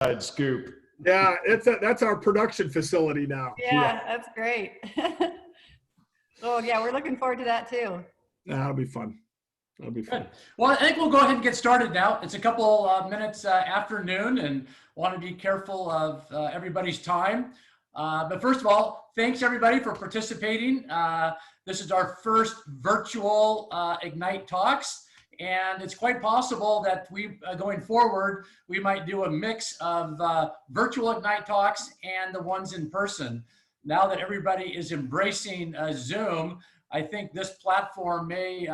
inside scoop. Yeah, that's our production facility now. Yeah, that's great. Oh yeah, we're looking forward to that too. That'll be fun. That'll be fun. Good. Well, I think we'll go ahead and get started now. It's a couple minutes after noon, and want to be careful of everybody's time. But first of all, thanks everybody for participating. This is our first virtual Ignite Talks, and it's quite possible that we, going forward, we might do a mix of virtual Ignite Talks and the ones in person. Now that everybody is embracing Zoom, I think this platform may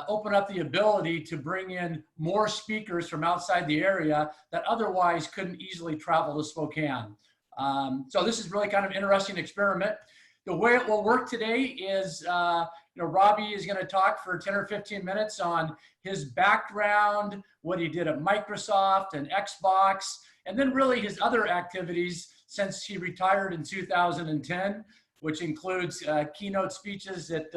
open up the ability to bring in more speakers from outside the area that otherwise couldn't easily travel to Spokane. So this is really kind of an interesting experiment. The way it will work today is, Robbie is going to talk for 10 or 15 minutes on his background, what he did at Microsoft and Xbox, and then really his other activities since he retired in 2010, which includes keynote speeches at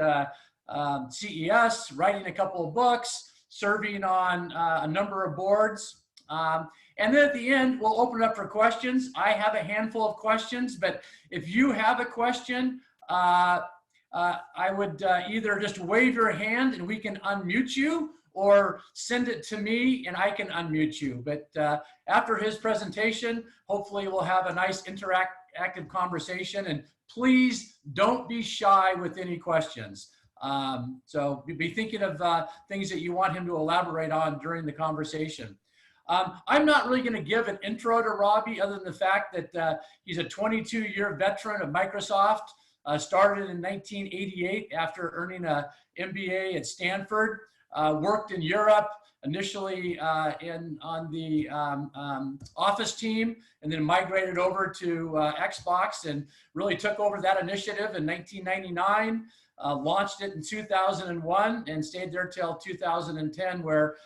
CES, writing a couple of books, serving on a number of boards. And then at the end, we'll open it up for questions. I have a handful of questions, but if you have a question, I would either just wave your hand and we can unmute you, or send it to me and I can unmute you. But after his presentation, hopefully we'll have a nice interactive conversation, and please don't be shy with any questions. So be thinking of things that you want him to elaborate on during the conversation. I'm not really going to give an intro to Robbie other than the fact that he's a 22-year veteran of Microsoft, started in 1988 after earning an MBA at Stanford, worked in Europe, initially on the Office team, and then migrated over to Xbox and really took over that initiative in 1999. Launched it in 2001 and stayed there till 2010, where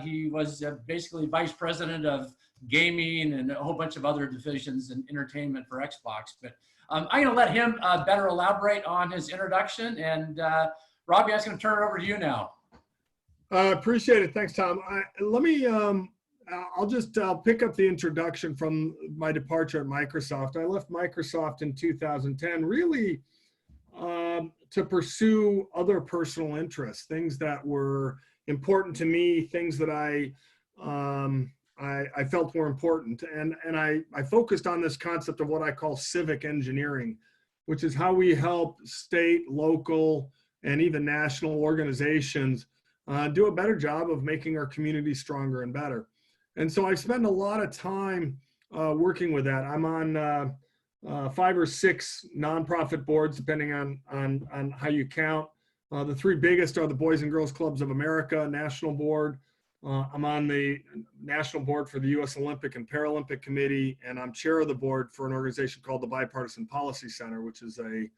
he was basically vice president of gaming and a whole bunch of other divisions and entertainment for Xbox. But I'm going to let him better elaborate on his introduction. And Robbie, I'm just going to turn it over to you now. Appreciate it. Thanks, Tom. I'll pick up the introduction from my departure at Microsoft. I left Microsoft in 2010, really to pursue other personal interests, things that were important to me, things that I felt were important. And I focused on this concept of what I call civic engineering, which is how we help state, local, and even national organizations do a better job of making our community stronger and better. And so I spend a lot of time working with that. I'm on 5 or 6 nonprofit boards, depending on how you count. The 3 biggest are the Boys and Girls Clubs of America National Board. I'm on the National Board for the U.S. Olympic and Paralympic Committee, and I'm chair of the board for an organization called the Bipartisan Policy Center, which is a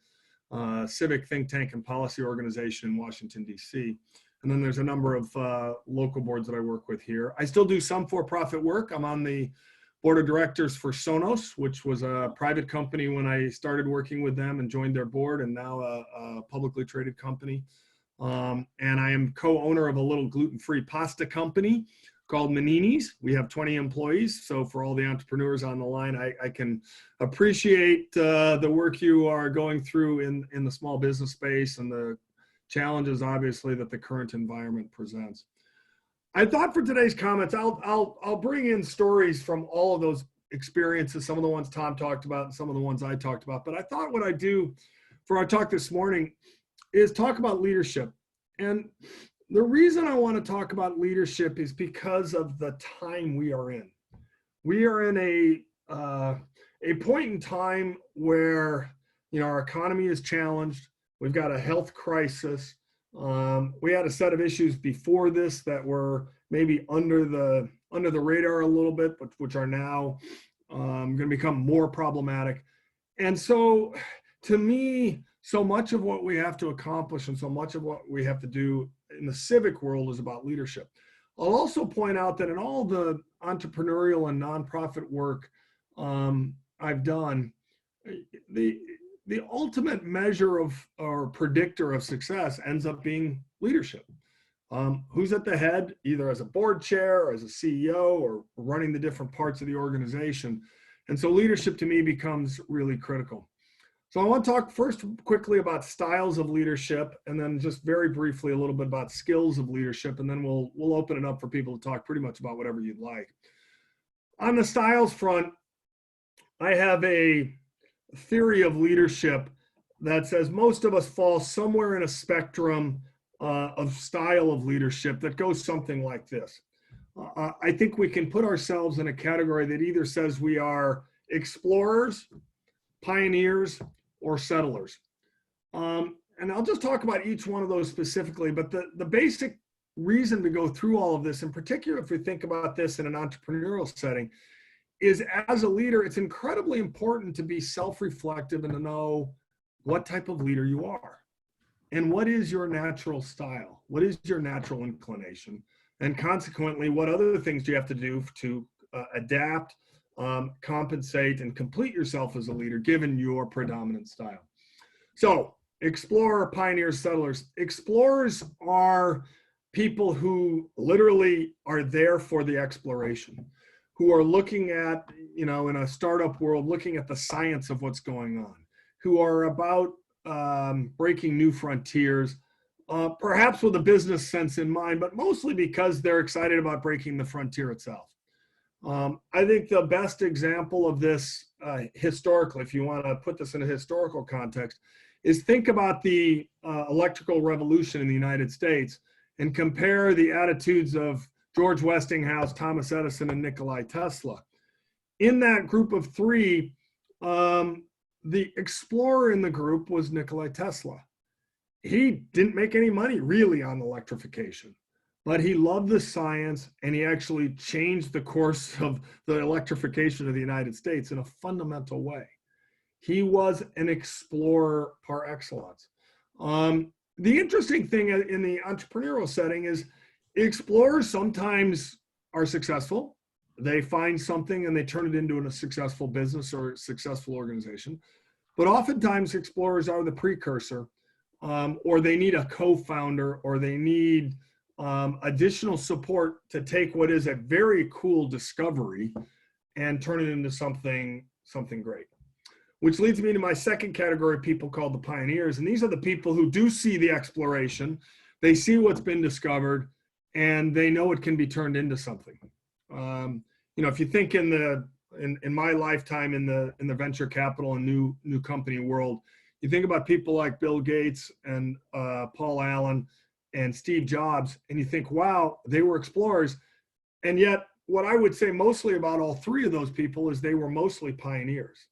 civic think tank and policy organization in Washington, D.C. And then there's a number of local boards that I work with here. I still do some for-profit work. I'm on the board of directors for Sonos, which was a private company when I started working with them and joined their board, and now a publicly traded company. And I am co-owner of a little gluten-free pasta company called Manini's. We have 20 employees. So for all the entrepreneurs on the line, I can appreciate the work you are going through in the small business space and the challenges, obviously, that the current environment presents. I thought for today's comments, I'll bring in stories from all of those experiences, some of the ones Tom talked about and some of the ones I talked about. But I thought what I'd do for our talk this morning is talk about leadership. And the reason I want to talk about leadership is because of the time we are in. We are in a point in time where, our economy is challenged. We've got a health crisis. We had a set of issues before this that were maybe under the radar a little bit, but which are now going to become more problematic. And so, to me, so much of what we have to accomplish and so much of what we have to do in the civic world is about leadership. I'll also point out that in all the entrepreneurial and nonprofit work I've done, the ultimate measure of or predictor of success ends up being leadership. Who's at the head, either as a board chair or as a CEO or running the different parts of the organization. And so leadership to me becomes really critical. So I want to talk first quickly about styles of leadership, and then just very briefly a little bit about skills of leadership, and then we'll open it up for people to talk pretty much about whatever you'd like. On the styles front, I have a theory of leadership that says most of us fall somewhere in a spectrum of style of leadership that goes something like this. I think we can put ourselves in a category that either says we are explorers, pioneers, or settlers. And I'll just talk about each one of those specifically, but the basic reason to go through all of this, in particular if we think about this in an entrepreneurial setting, is as a leader, it's incredibly important to be self-reflective and to know what type of leader you are. And what is your natural style? What is your natural inclination? And consequently, what other things do you have to do to adapt, compensate, and complete yourself as a leader, given your predominant style? So, explorer, pioneers, settlers. Explorers are people who literally are there for the exploration, who are looking at, in a startup world, looking at the science of what's going on, who are about breaking new frontiers, perhaps with a business sense in mind, but mostly because they're excited about breaking the frontier itself. I think the best example of this historically, if you want to put this in a historical context, is think about the electrical revolution in the United States and compare the attitudes of George Westinghouse, Thomas Edison, and Nikola Tesla. In that group of three, the explorer in the group was Nikola Tesla. He didn't make any money really on electrification, but he loved the science, and he actually changed the course of the electrification of the United States in a fundamental way. He was an explorer par excellence. The interesting thing in the entrepreneurial setting is explorers sometimes are successful. They find something and they turn it into a successful business or a successful organization. But oftentimes explorers are the precursor, or they need a co-founder, or they need additional support to take what is a very cool discovery and turn it into something great. Which leads me to my second category of people called the pioneers. And these are the people who do see the exploration, they see what's been discovered, and they know it can be turned into something. If you think in my lifetime in the venture capital and new company world, you think about people like Bill Gates and Paul Allen and Steve Jobs, and you think, wow, they were explorers. And yet what I would say mostly about all three of those people is they were mostly pioneers.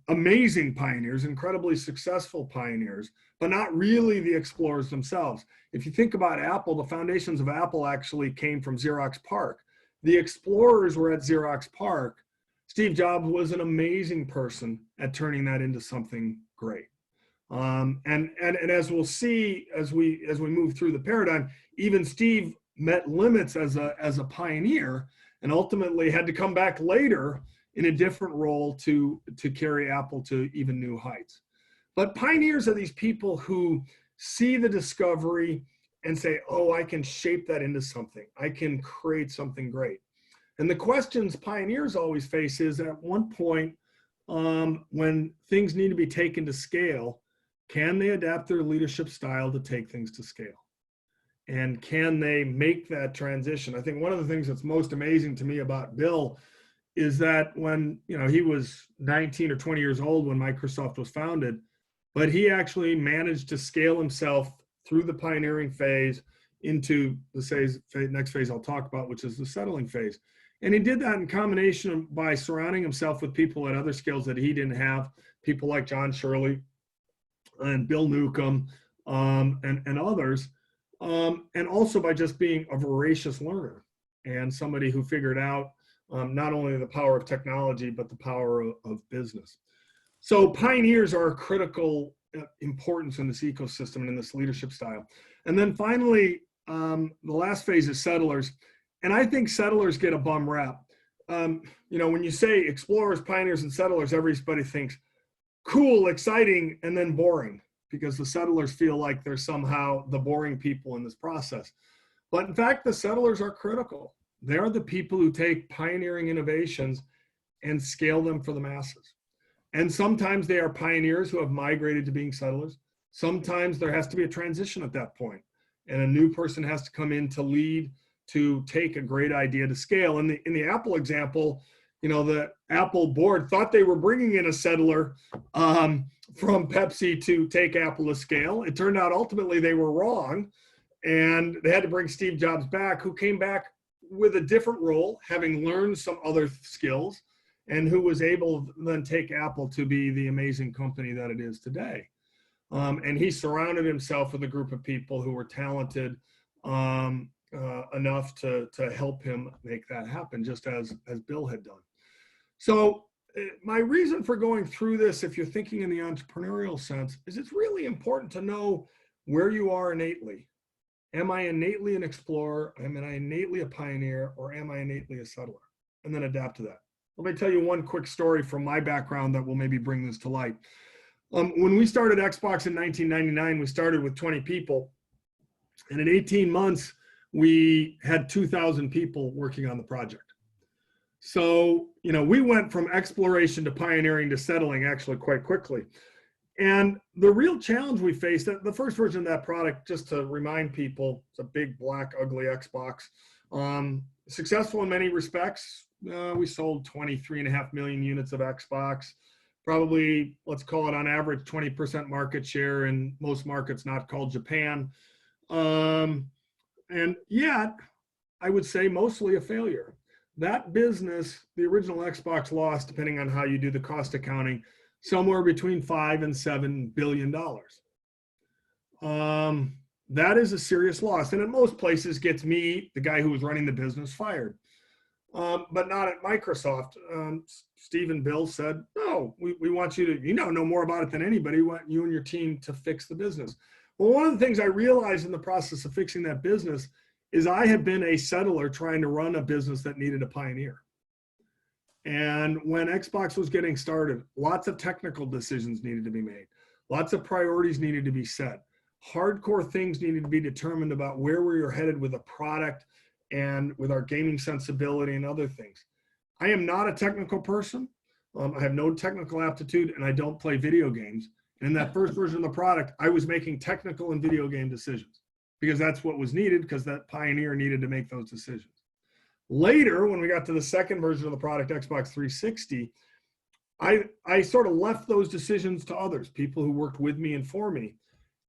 Amazing pioneers, incredibly successful pioneers, but not really the explorers themselves. If you think about Apple, the foundations of Apple actually came from Xerox PARC. The explorers were at Xerox PARC. Steve Jobs was an amazing person at turning that into something great. And as we'll see as we move through the paradigm, even Steve met limits as a pioneer and ultimately had to come back later in a different role to carry Apple to even new heights. But pioneers are these people who see the discovery and say, oh, I can shape that into something. I can create something great. And the questions pioneers always face is, at one point, when things need to be taken to scale, can they adapt their leadership style to take things to scale? And can they make that transition? I think one of the things that's most amazing to me about Bill is that when he was 19 or 20 years old when Microsoft was founded, but he actually managed to scale himself through the pioneering phase into the next phase I'll talk about, which is the settling phase. And he did that in combination by surrounding himself with people at other skills that he didn't have, people like John Shirley and Bill Newcomb and others, and also by just being a voracious learner and somebody who figured out not only the power of technology, but the power of business. So pioneers are a critical importance in this ecosystem and in this leadership style. And then finally, the last phase is settlers. And I think settlers get a bum rap. When you say explorers, pioneers, and settlers, everybody thinks cool, exciting, and then boring. because the settlers feel like they're somehow the boring people in this process. But in fact, the settlers are critical. They're the people who take pioneering innovations and scale them for the masses. And sometimes they are pioneers who have migrated to being settlers. Sometimes there has to be a transition at that point, and a new person has to come in to lead, to take a great idea to scale. In the Apple example, you know, the Apple board thought they were bringing in a settler from Pepsi to take Apple to scale. It turned out ultimately they were wrong, and they had to bring Steve Jobs back, who came back with a different role, having learned some other skills, and who was able to then take Apple to be the amazing company that it is today. And he surrounded himself with a group of people who were talented enough to help him make that happen, just as Bill had done. So my reason for going through this, if you're thinking in the entrepreneurial sense, is it's really important to know where you are innately. Am I innately an explorer? Am I innately a pioneer? Or am I innately a settler? And then adapt to that. Let me tell you one quick story from my background that will maybe bring this to light. When we started Xbox in 1999, we started with 20 people. And in 18 months, we had 2,000 people working on the project. So, you know, we went from exploration to pioneering to settling actually quite quickly. And the real challenge we faced, the first version of that product, just to remind people, it's a big, black, ugly Xbox. Successful in many respects. We sold 23.5 million units of Xbox. Probably, let's call it on average, 20% market share in most markets not called Japan. And yet, I would say mostly a failure. That business, the original Xbox lost, depending on how you do the cost accounting, somewhere between $5 and $7 billion. That is a serious loss. And in most places gets me, the guy who was running the business, fired. But not at Microsoft. Steve and Bill said, no, we want you to, know more about it than anybody. We want you and your team to fix the business. Well, one of the things I realized in the process of fixing that business is I had been a settler trying to run a business that needed a pioneer. And when Xbox was getting started, lots of technical decisions needed to be made. Lots of priorities needed to be set. Hardcore things needed to be determined about where we were headed with a product and with our gaming sensibility and other things. I am not a technical person. I have no technical aptitude, and I don't play video games. And in that first version of the product, I was making technical and video game decisions because that's what was needed, because that pioneer needed to make those decisions. Later, when we got to the second version of the product, Xbox 360, I sort of left those decisions to others, people who worked with me and for me.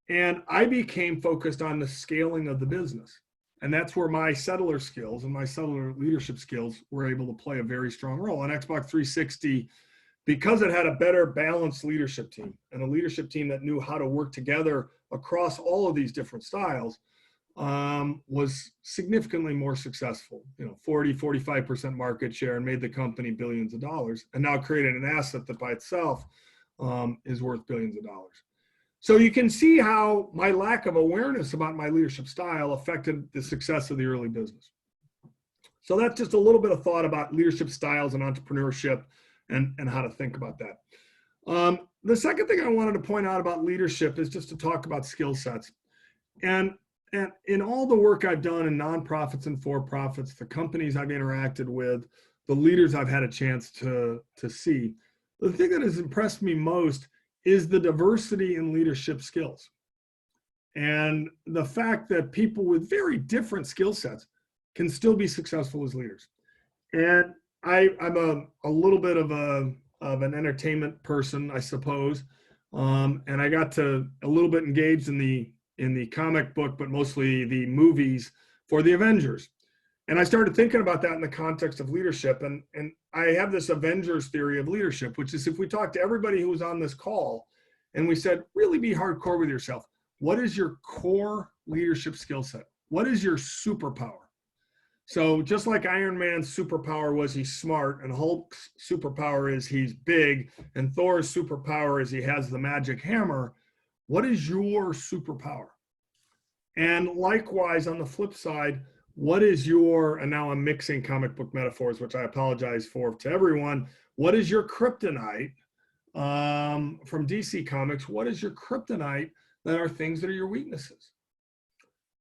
And I became focused on the scaling of the business. And that's where my settler skills and my settler leadership skills were able to play a very strong role. On Xbox 360, because it had a better balanced leadership team and a leadership team that knew how to work together across all of these different styles, was significantly more successful, 40-45% market share, and made the company billions of dollars, and now created an asset that by itself is worth billions of dollars. So you can see how my lack of awareness about my leadership style affected the success of the early business. So that's just a little bit of thought about leadership styles and entrepreneurship and how to think about that. The second thing I wanted to point out about leadership is just to talk about skill sets. And in all the work I've done in nonprofits and for-profits, the companies I've interacted with, the leaders I've had a chance to see, the thing that has impressed me most is the diversity in leadership skills. And the fact that people with very different skill sets can still be successful as leaders. And I'm a little bit of an entertainment person, I suppose. And I got to a little bit engaged in the comic book, but mostly the movies for the Avengers. And I started thinking about that in the context of leadership. And I have this Avengers theory of leadership, which is if we talk to everybody who was on this call and we said, really be hardcore with yourself. What is your core leadership skill set? What is your superpower? So just like Iron Man's superpower was he's smart, and Hulk's superpower is he's big, and Thor's superpower is he has the magic hammer, what is your superpower? And likewise, on the flip side, what is your, and now I'm mixing comic book metaphors, which I apologize for to everyone, what is your kryptonite from DC Comics, what is your kryptonite that are things that are your weaknesses?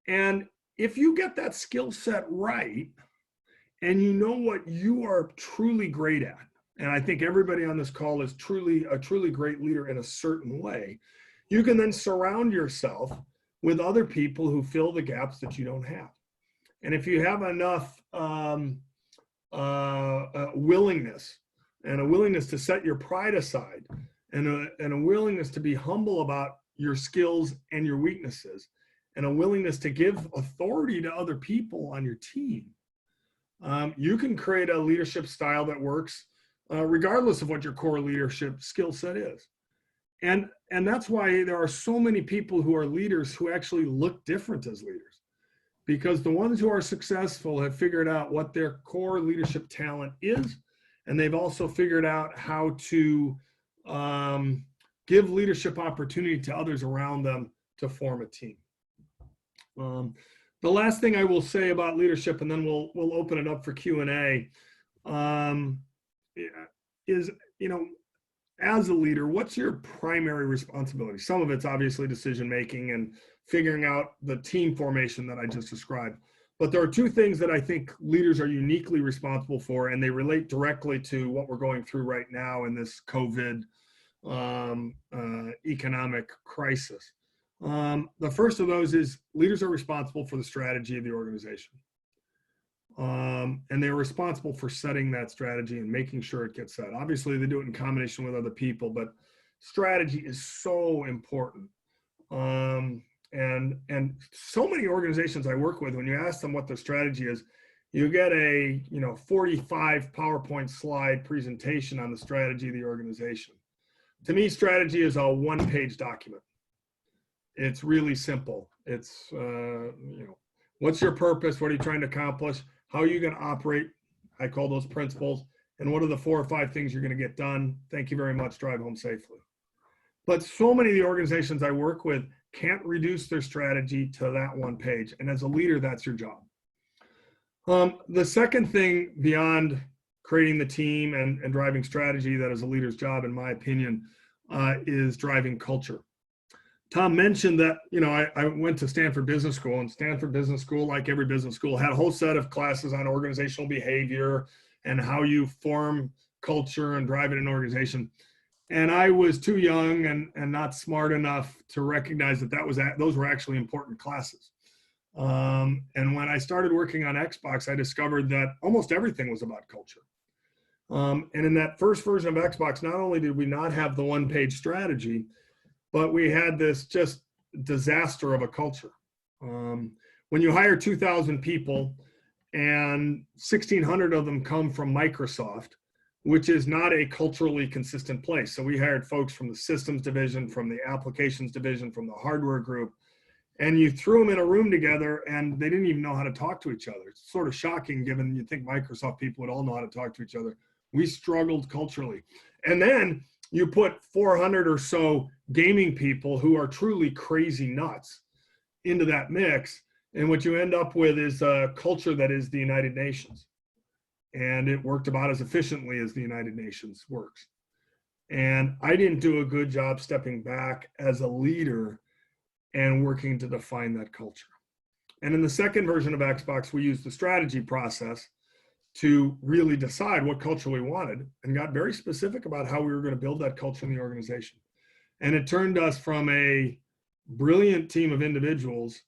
And if you get that skill set right, and you know what you are truly great at, and I think everybody on this call is truly a truly great leader in a certain way, you can then surround yourself with other people who fill the gaps that you don't have. And if you have enough willingness, and a willingness to set your pride aside, and a willingness to be humble about your skills and your weaknesses, and a willingness to give authority to other people on your team, you can create a leadership style that works regardless of what your core leadership skill set is. And that's why there are so many people who are leaders who actually look different as leaders, because the ones who are successful have figured out what their core leadership talent is, and they've also figured out how to give leadership opportunity to others around them to form a team. The last thing I will say about leadership, and then we'll open it up for Q&A, is, as a leader, what's your primary responsibility? Some of it's obviously decision-making and figuring out the team formation that I just described. But there are two things that I think leaders are uniquely responsible for, and they relate directly to what we're going through right now in this COVID economic crisis. The first of those is leaders are responsible for the strategy of the organization. And they're responsible for setting that strategy and making sure it gets set. Obviously, they do it in combination with other people, but strategy is so important. And so many organizations I work with, when you ask them what their strategy is, you get a 45 PowerPoint slide presentation on the strategy of the organization. To me, strategy is a one-page document. It's really simple. It's what's your purpose? What are you trying to accomplish? How are you going to operate? I call those principles. And what are the 4 or 5 things you're going to get done? Thank you very much. Drive home safely. But so many of the organizations I work with can't reduce their strategy to that one page. And as a leader, that's your job. The second thing beyond creating the team and driving strategy that is a leader's job, in my opinion, is driving culture. Tom mentioned that, I went to Stanford Business School, and Stanford Business School, like every business school, had a whole set of classes on organizational behavior and how you form culture and drive it in an organization. And I was too young and not smart enough to recognize that those were actually important classes. And when I started working on Xbox, I discovered that almost everything was about culture. And in that first version of Xbox, not only did we not have the one-page strategy, but we had this just disaster of a culture. When you hire 2,000 people and 1,600 of them come from Microsoft, which is not a culturally consistent place. So we hired folks from the systems division, from the applications division, from the hardware group, and you threw them in a room together and they didn't even know how to talk to each other. It's sort of shocking given you'd think Microsoft people would all know how to talk to each other. We struggled culturally. And then you put 400 or so gaming people who are truly crazy nuts into that mix. And what you end up with is a culture that is the United Nations. And it worked about as efficiently as the United Nations works. And I didn't do a good job stepping back as a leader and working to define that culture. And in the second version of Xbox, we used the strategy process to really decide what culture we wanted and got very specific about how we were going to build that culture in the organization. And it turned us from a brilliant team of individuals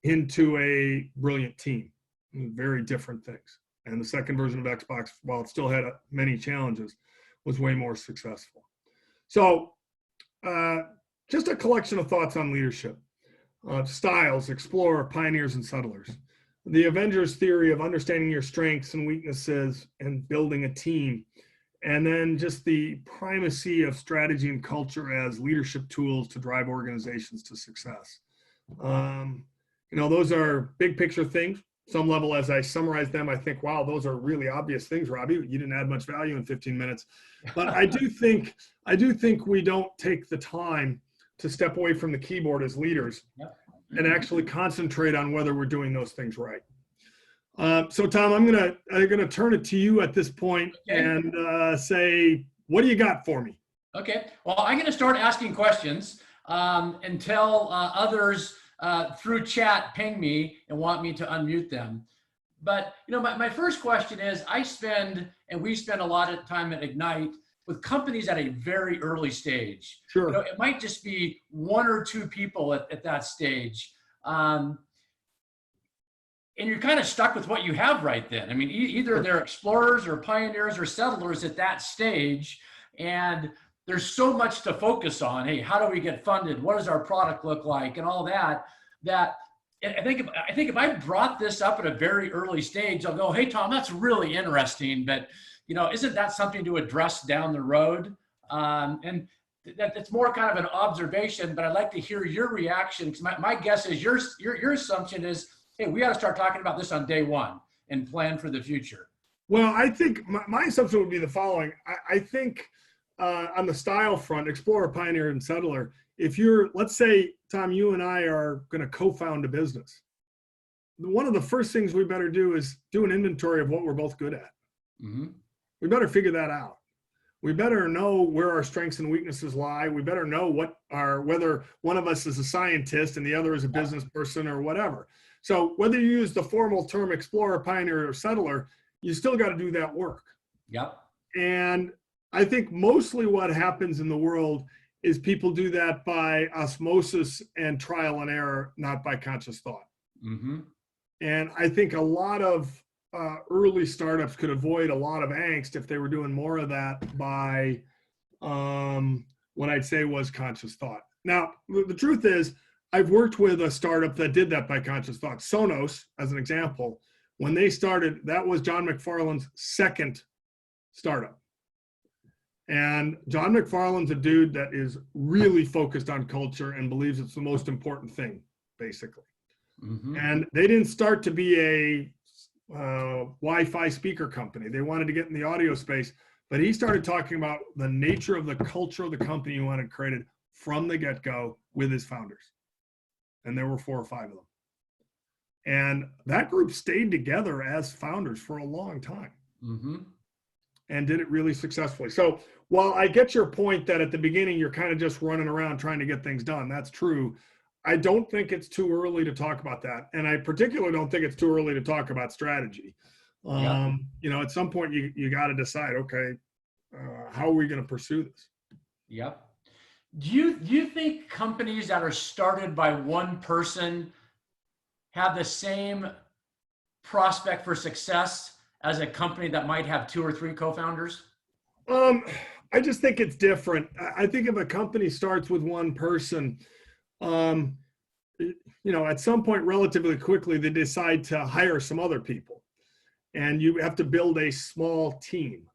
into a brilliant team. Very different things. And the second version of Xbox, while it still had many challenges, was way more successful. So just a collection of thoughts on leadership. Styles, explorer, pioneers, and settlers. The Avengers theory of understanding your strengths and weaknesses and building a team. And then just the primacy of strategy and culture as leadership tools to drive organizations to success. Those are big picture things. Some level, as I summarize them, I think, wow, those are really obvious things, Robbie. You didn't add much value in 15 minutes. But I do think we don't take the time to step away from the keyboard as leaders and actually concentrate on whether we're doing those things right. So Tom, I'm gonna turn it to you at this point and say, what do you got for me? Okay. Well, I'm going to start asking questions until others through chat ping me and want me to unmute them. But, my first question is, we spend a lot of time at Ignite with companies at a very early stage. Sure. It might just be one or two people at that stage. And you're kind of stuck with what you have right then. I mean, either they're explorers or pioneers or settlers at that stage. And there's so much to focus on. Hey, how do we get funded? What does our product look like? And all that I think if I brought this up at a very early stage, I'll go, hey, Tom, that's really interesting. But, isn't that something to address down the road? And that's more kind of an observation, but I'd like to hear your reaction. Because my guess is your assumption is, hey, we got to start talking about this on day one and plan for the future. Well, I think my assumption would be the following. I think on the style front, explorer, pioneer, and settler, if you're, let's say, Tom, you and I are going to co-found a business, one of the first things we better do is do an inventory of what we're both good at. Mm-hmm. We better figure that out. We better know where our strengths and weaknesses lie. We better know whether one of us is a scientist and the other is a business person or whatever. So whether you use the formal term explorer, pioneer, or settler, you still got to do that work. Yep. And I think mostly what happens in the world is people do that by osmosis and trial and error, not by conscious thought. Mm-hmm. And I think a lot of early startups could avoid a lot of angst if they were doing more of that by what I'd say was conscious thought. Now, the truth is, I've worked with a startup that did that by conscious thought. Sonos, as an example, when they started, that was John McFarlane's second startup. And John McFarlane's a dude that is really focused on culture and believes it's the most important thing, basically. Mm-hmm. And they didn't start to be a Wi-Fi speaker company. They wanted to get in the audio space, but he started talking about the nature of the culture of the company he wanted created from the get-go with his founders. And there were 4 or 5 of them. And that group stayed together as founders for a long time. Mm-hmm. And did it really successfully. So while I get your point that at the beginning you're kind of just running around trying to get things done, that's true. I don't think it's too early to talk about that. And I particularly don't think it's too early to talk about strategy. At some point you got to decide, okay, how are we going to pursue this? Yep. Do you think companies that are started by one person have the same prospect for success as a company that might have 2 or 3 co-founders? I just think it's different. I think if a company starts with one person, at some point relatively quickly, they decide to hire some other people and you have to build a small team.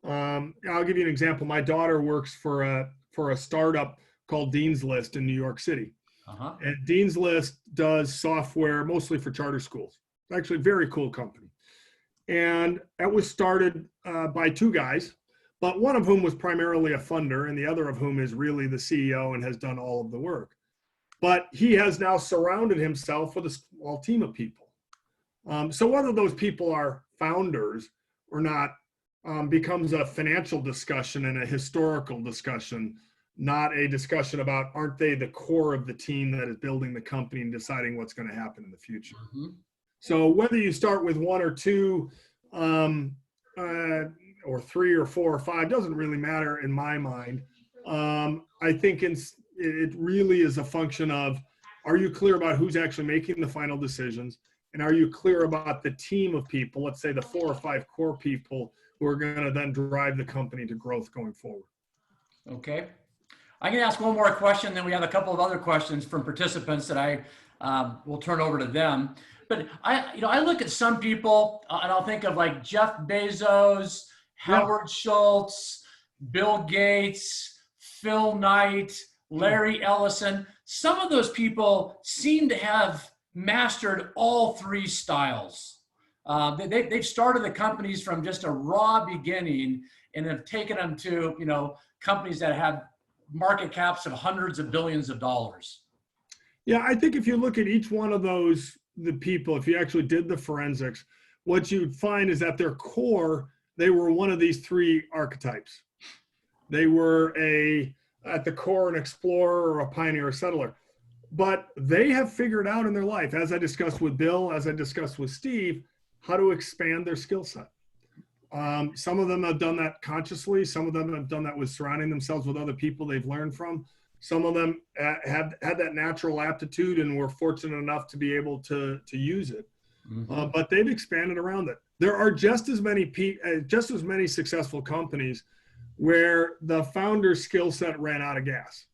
I'll give you an example. My daughter works for a startup called Dean's List in New York City. Uh-huh. And Dean's List does software mostly for charter schools. It's actually a very cool company. And that was started by 2 guys, but one of whom was primarily a funder and the other of whom is really the CEO and has done all of the work. But he has now surrounded himself with a small team of people. So whether those people are founders or not becomes a financial discussion and a historical discussion, not a discussion about aren't they the core of the team that is building the company and deciding what's going to happen in the future. Mm-hmm. So whether you start with 1 or 2 or 3 or 4 or 5 doesn't really matter in my mind. I think it really is a function of, are you clear about who's actually making the final decisions? And are you clear about the team of people, let's say the 4 or 5 core people who are going to then drive the company to growth going forward? Okay. I'm going to ask one more question, then we have a couple of other questions from participants that I will turn over to them. But I look at some people and I'll think of like Jeff Bezos, Howard Schultz, Bill Gates, Phil Knight, Larry Ellison. Some of those people seem to have mastered all 3 styles. They've started the companies from just a raw beginning and have taken them to, companies that have market caps of hundreds of billions of dollars. Yeah, I think if you look at each one of those, the people, if you actually did the forensics, what you'd find is at their core, they were one of these 3 archetypes. They were at the core, an explorer or a pioneer or settler. But they have figured out in their life, as I discussed with Bill, as I discussed with Steve, how to expand their skill set. Some of them have done that consciously. Some of them have done that with surrounding themselves with other people they've learned from. Some of them have had that natural aptitude and were fortunate enough to be able to use it. Mm-hmm. But they've expanded around it. There are just as many successful companies where the founder's skill set ran out of gas.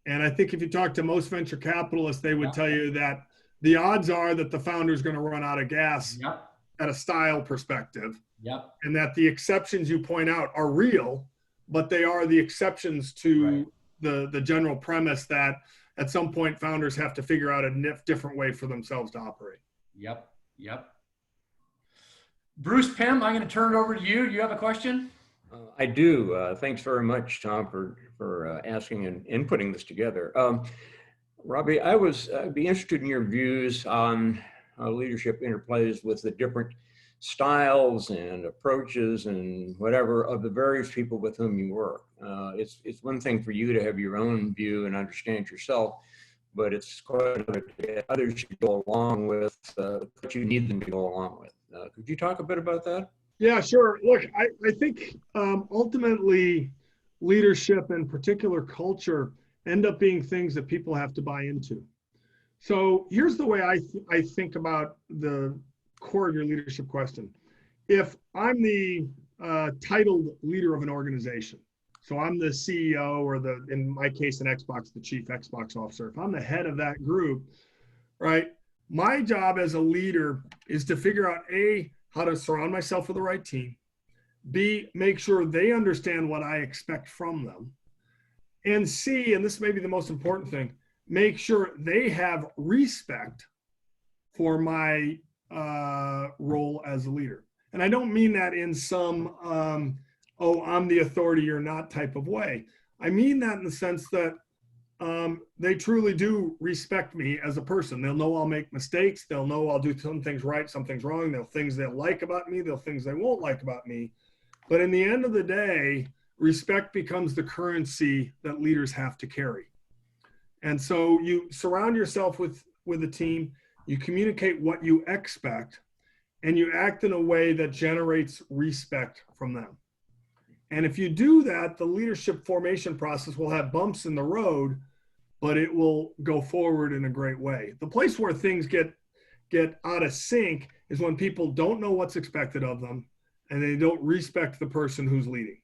And I think if you talk to most venture capitalists, they would tell you that the odds are that the founder is going to run out of gas at a style perspective. And that the exceptions you point out are real, but they are the exceptions to the general premise that at some point founders have to figure out a different way for themselves to operate. Yep. Bruce Pym, I'm going to turn it over to you. You have a question? I do. Thanks very much, Tom, for asking and putting this together. Robbie, I'd be interested in your views on how leadership interplays with the different styles and approaches and whatever of the various people with whom you work. It's one thing for you to have your own view and understand yourself, but it's quite another to get others to go along with what you need them to go along with. Could you talk a bit about that? Yeah, sure. Look, I think ultimately leadership and particular culture end up being things that people have to buy into. So here's the way I think about the core of your leadership question. If I'm the titled leader of an organization, so I'm the CEO or in my case in Xbox, the chief Xbox officer, if I'm the head of that group, right, my job as a leader is to figure out A, how to surround myself with the right team, B, make sure they understand what I expect from them, and C, and this may be the most important thing, make sure they have respect for my role as a leader. And I don't mean that in some, I'm the authority, you're not type of way. I mean that in the sense that they truly do respect me as a person. They'll know I'll make mistakes. They'll know I'll do some things right, some things wrong. There'll things they'll like about me. There'll things they won't like about me. But in the end of the day, respect becomes the currency that leaders have to carry. And so you surround yourself with a team, you communicate what you expect, and you act in a way that generates respect from them. And if you do that, the leadership formation process will have bumps in the road, but it will go forward in a great way. The place where things get out of sync is when people don't know what's expected of them and they don't respect the person who's leading.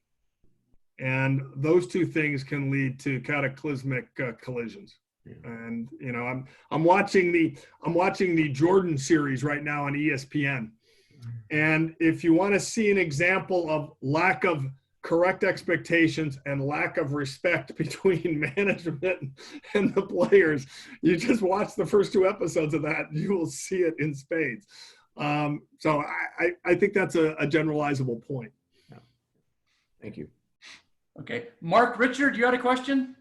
And those two things can lead to cataclysmic collisions. Yeah. And I'm watching the Jordan series right now on ESPN. And if you want to see an example of lack of correct expectations and lack of respect between management and the players, you just watch the first two episodes of that, you will see it in spades. So I think that's a generalizable point. Yeah. Thank you. Okay. Mark Richard, you had a question?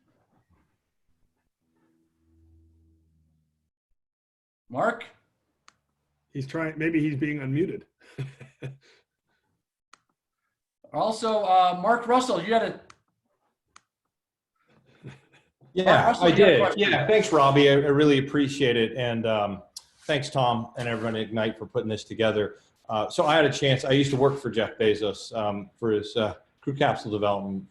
Mark? He's trying, maybe he's being unmuted. Also, Mark Russell, you had a... Yeah, Russell, I did. Yeah, thanks, Robbie. I really appreciate it. And thanks, Tom, and everyone at Ignite for putting this together. So I had a chance. I used to work for Jeff Bezos for his crew capsule development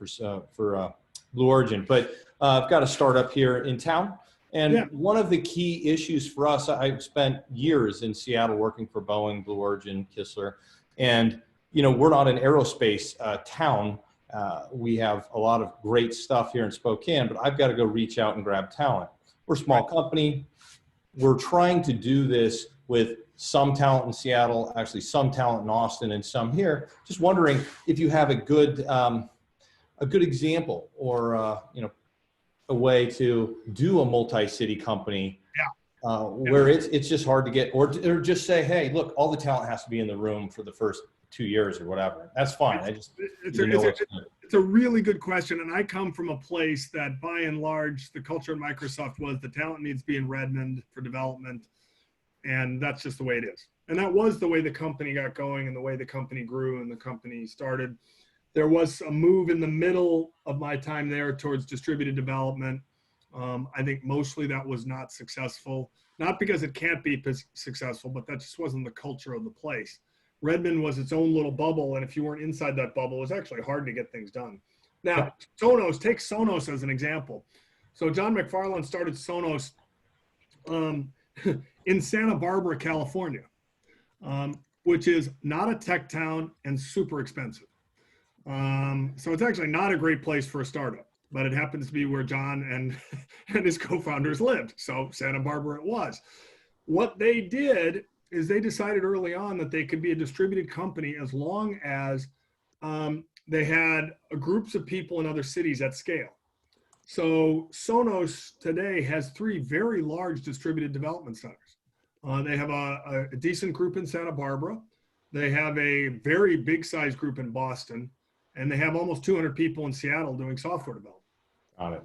for Blue Origin. But I've got a startup here in town. And one of the key issues for us, I've spent years in Seattle working for Boeing, Blue Origin, Kistler. And, we're not an aerospace town. We have a lot of great stuff here in Spokane, but I've got to go reach out and grab talent. We're a small company. We're trying to do this with some talent in Seattle, actually some talent in Austin and some here. Just wondering if you have a good example or, a way to do a multi-city company where it's just hard to get, or just say, hey, look, all the talent has to be in the room for the first 2 years or whatever. That's fine. It's a really good question. And I come from a place that by and large, the culture at Microsoft was the talent needs to be in Redmond for development. And that's just the way it is. And that was the way the company got going and the way the company grew and the company started. There was a move in the middle of my time there towards distributed development. I think mostly that was not successful, not because it can't be successful, but that just wasn't the culture of the place. Redmond was its own little bubble, and if you weren't inside that bubble, it was actually hard to get things done. Now, Sonos, take Sonos as an example. So John McFarland started Sonos in Santa Barbara, California, which is not a tech town and super expensive. So it's actually not a great place for a startup, but it happens to be where John and his co-founders lived. So Santa Barbara it was. What they did is they decided early on that they could be a distributed company as long as they had groups of people in other cities at scale. So Sonos today has 3 very large distributed development centers. They have a decent group in Santa Barbara. They have a very big size group in Boston, and they have almost 200 people in Seattle doing software development. Got it.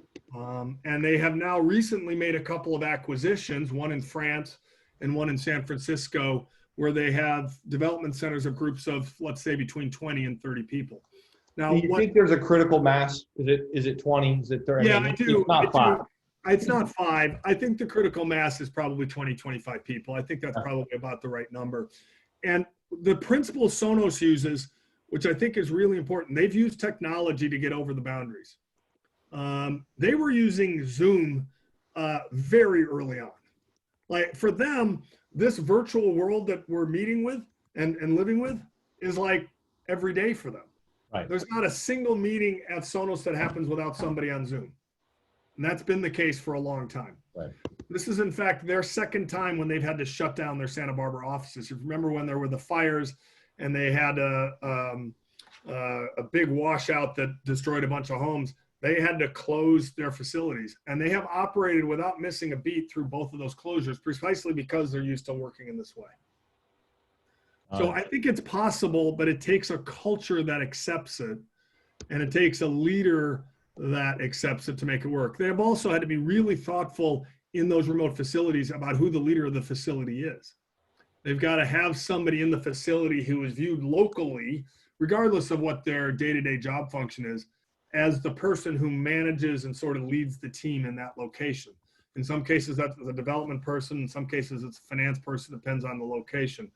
And they have now recently made a couple of acquisitions, one in France and one in San Francisco, where they have development centers of groups of, let's say, between 20 and 30 people. Now, Do you think there's a critical mass? Is it 20? Is it 30? Yeah, I do. It's not 5. It's not 5. I think the critical mass is probably 20, 25 people. I think that's probably about the right number. And the principle Sonos uses, which I think is really important, they've used technology to get over the boundaries. They were using Zoom very early on. Like for them, this virtual world that we're meeting with and living with is like every day for them. Right. There's not a single meeting at Sonos that happens without somebody on Zoom. And that's been the case for a long time. Right. This is in fact their second time when they've had to shut down their Santa Barbara offices. You remember when there were the fires and they had a big washout that destroyed a bunch of homes. They had to close their facilities, and they have operated without missing a beat through both of those closures precisely because they're used to working in this way. So I think it's possible, but it takes a culture that accepts it, and it takes a leader that accepts it to make it work. They have also had to be really thoughtful in those remote facilities about who the leader of the facility is. They've got to have somebody in the facility who is viewed locally, regardless of what their day-to-day job function is, as the person who manages and sort of leads the team in that location. In some cases, that's the development person. In some cases, it's a finance person, depends on the location.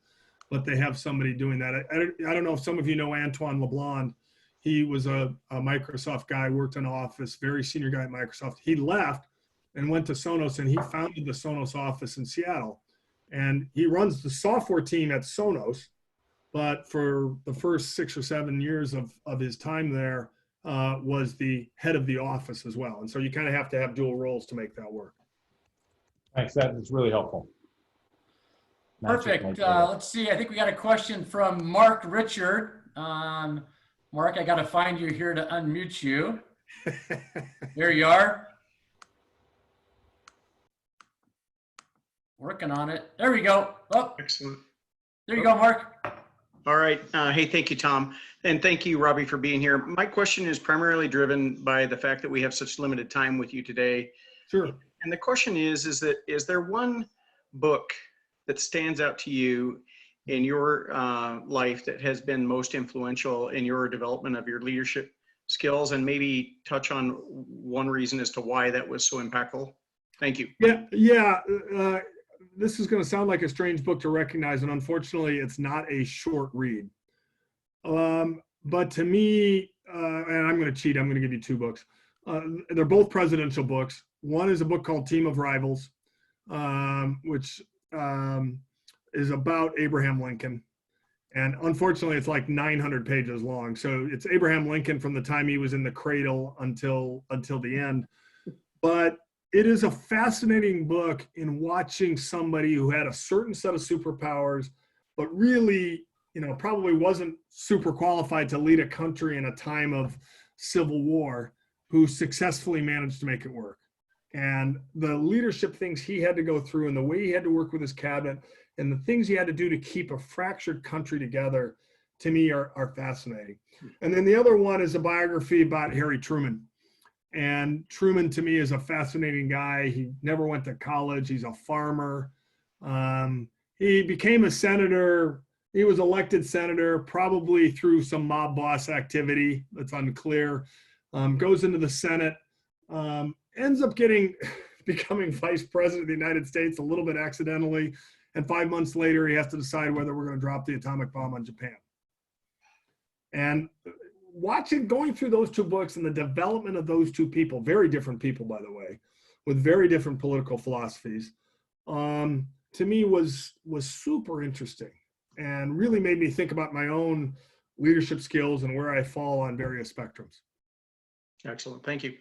But they have somebody doing that. I don't know if some of you know Antoine LeBlanc. He was a Microsoft guy, worked in office, very senior guy at Microsoft. He left and went to Sonos, and he founded the Sonos office in Seattle. And he runs the software team at Sonos, but for the first 6 or 7 years of his time there, was the head of the office as well. And so you kind of have to have dual roles to make that work. Thanks, that's really helpful. Perfect. Let's see. I think we got a question from Mark Richard. Mark, I got to find you here to unmute you. There you are. Working on it. There we go. Oh, Excellent. there you go, Mark. All right. Hey, thank you, Tom. And thank you, Robbie, for being here. My question is primarily driven by the fact that we have such limited time with you today. Sure. And the question is there one book that stands out to you in your life that has been most influential in your development of your leadership skills, and maybe touch on one reason as to why that was so impactful? Thank you. Yeah. This is going to sound like a strange book to recognize, and unfortunately, it's not a short read. But to me, and I'm going to cheat, I'm going to give you 2 books. They're both presidential books. One is a book called Team of Rivals, which is about Abraham Lincoln. And unfortunately, it's like 900 pages long. So it's Abraham Lincoln from the time he was in the cradle until the end. But it is a fascinating book in watching somebody who had a certain set of superpowers, but really, probably wasn't super qualified to lead a country in a time of civil war, who successfully managed to make it work. And the leadership things he had to go through, and the way he had to work with his cabinet, and the things he had to do to keep a fractured country together, to me are fascinating. And then the other one is a biography about Harry Truman. And Truman, to me, is a fascinating guy. He never went to college. He's a farmer. He became a senator He was elected senator, probably through some mob boss activity that's unclear. Goes into the Senate, ends up becoming vice president of the United States a little bit accidentally. And 5 months later, he has to decide whether we're going to drop the atomic bomb on Japan. And going through those two books and the development of those two people, very different people, by the way, with very different political philosophies, to me was super interesting and really made me think about my own leadership skills and where I fall on various spectrums. Excellent. Thank you.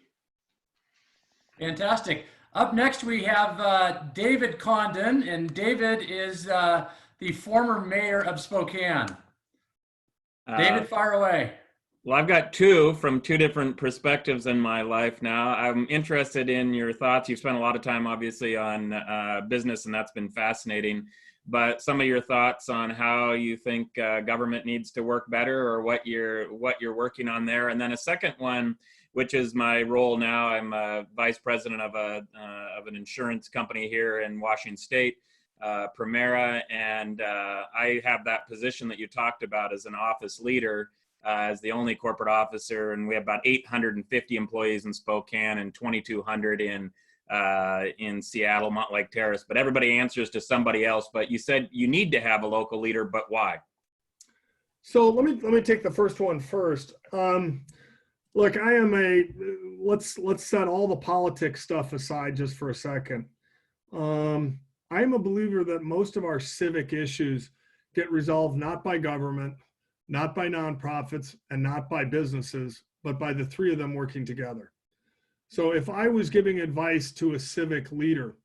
Fantastic. Up next, we have David Condon, and David is the former mayor of Spokane. David, fire away. Well, I've got two from two different perspectives in my life now. I'm interested in your thoughts. You've spent a lot of time, obviously, on business, and that's been fascinating. But some of your thoughts on how you think government needs to work better, or what you're working on there. And then a second one, which is my role now. I'm a vice president of an insurance company here in Washington State, Primera, and I have that position that you talked about as an office leader, as the only corporate officer, and we have about 850 employees in Spokane and 2,200 in Seattle, Montlake Terrace. But everybody answers to somebody else. But you said you need to have a local leader, but why? So let me take the first one first. Look, let's set all the politics stuff aside just for a second. I'm a believer that most of our civic issues get resolved not by government, not by nonprofits, and not by businesses, but by the three of them working together. So if I was giving advice to a civic leader,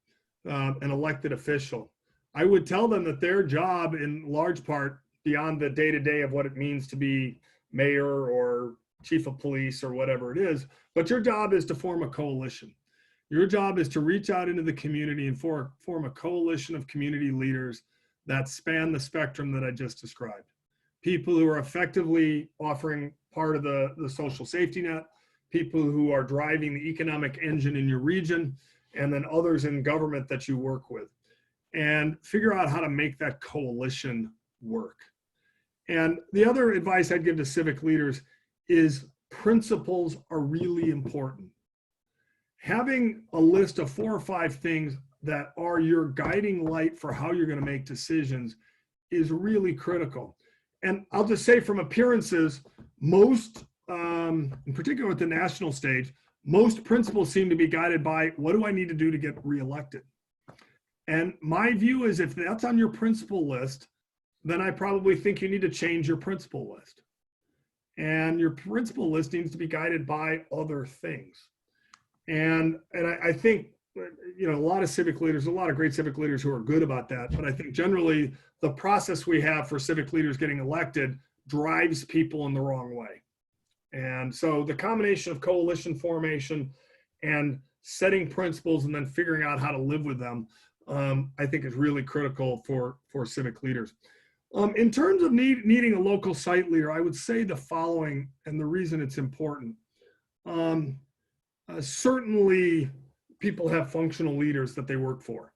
an elected official, I would tell them that their job, in large part, beyond the day-to-day of what it means to be mayor or chief of police or whatever it is, but your job is to form a coalition. Your job is to reach out into the community and form a coalition of community leaders that span the spectrum that I just described. People who are effectively offering part of the social safety net, people who are driving the economic engine in your region, and then others in government that you work with. And figure out how to make that coalition work. And the other advice I'd give to civic leaders is principles are really important. Having a list of 4 or 5 things that are your guiding light for how you're going to make decisions is really critical. And I'll just say, from appearances, most, in particular at the national stage, most principles seem to be guided by, what do I need to do to get reelected? And my view is, if that's on your principle list, then I probably think you need to change your principle list. And your principle list needs to be guided by other things. And I think, a lot of civic leaders, a lot of great civic leaders who are good about that. But I think generally the process we have for civic leaders getting elected drives people in the wrong way. And so the combination of coalition formation and setting principles and then figuring out how to live with them, I think is really critical for civic leaders. In terms of needing a local site leader, I would say the following, and the reason it's important. Certainly, people have functional leaders that they work for.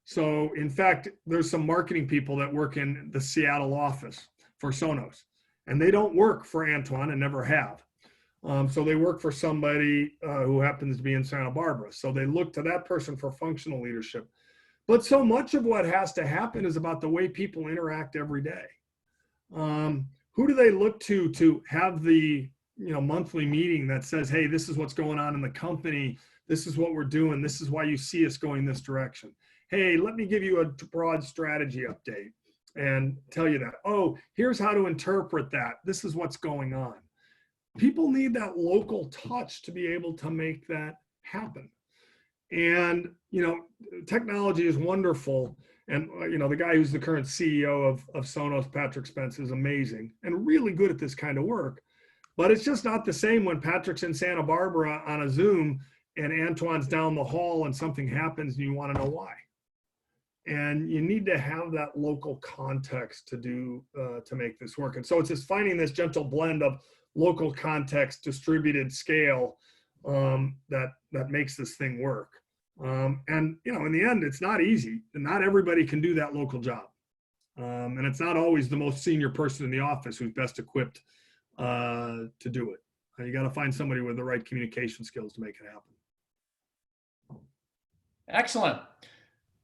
So, in fact, there's some marketing people that work in the Seattle office for Sonos, and they don't work for Antoine and never have. So they work for somebody who happens to be in Santa Barbara. So they look to that person for functional leadership. But so much of what has to happen is about the way people interact every day. Who do they look to have the monthly meeting that says, hey, this is what's going on in the company. This is what we're doing. This is why you see us going this direction. Hey, let me give you a broad strategy update and tell you that. Oh, here's how to interpret that. This is what's going on. People need that local touch to be able to make that happen. And, technology is wonderful. And, the guy who's the current CEO of Sonos, Patrick Spence, is amazing and really good at this kind of work. But it's just not the same when Patrick's in Santa Barbara on a Zoom and Antoine's down the hall and something happens and you want to know why. And you need to have that local context to make this work. And so it's just finding this gentle blend of local context, distributed scale that makes this thing work. And in the end, it's not easy. And not everybody can do that local job. And it's not always the most senior person in the office who's best equipped to do it. You got to find somebody with the right communication skills to make it happen. Excellent.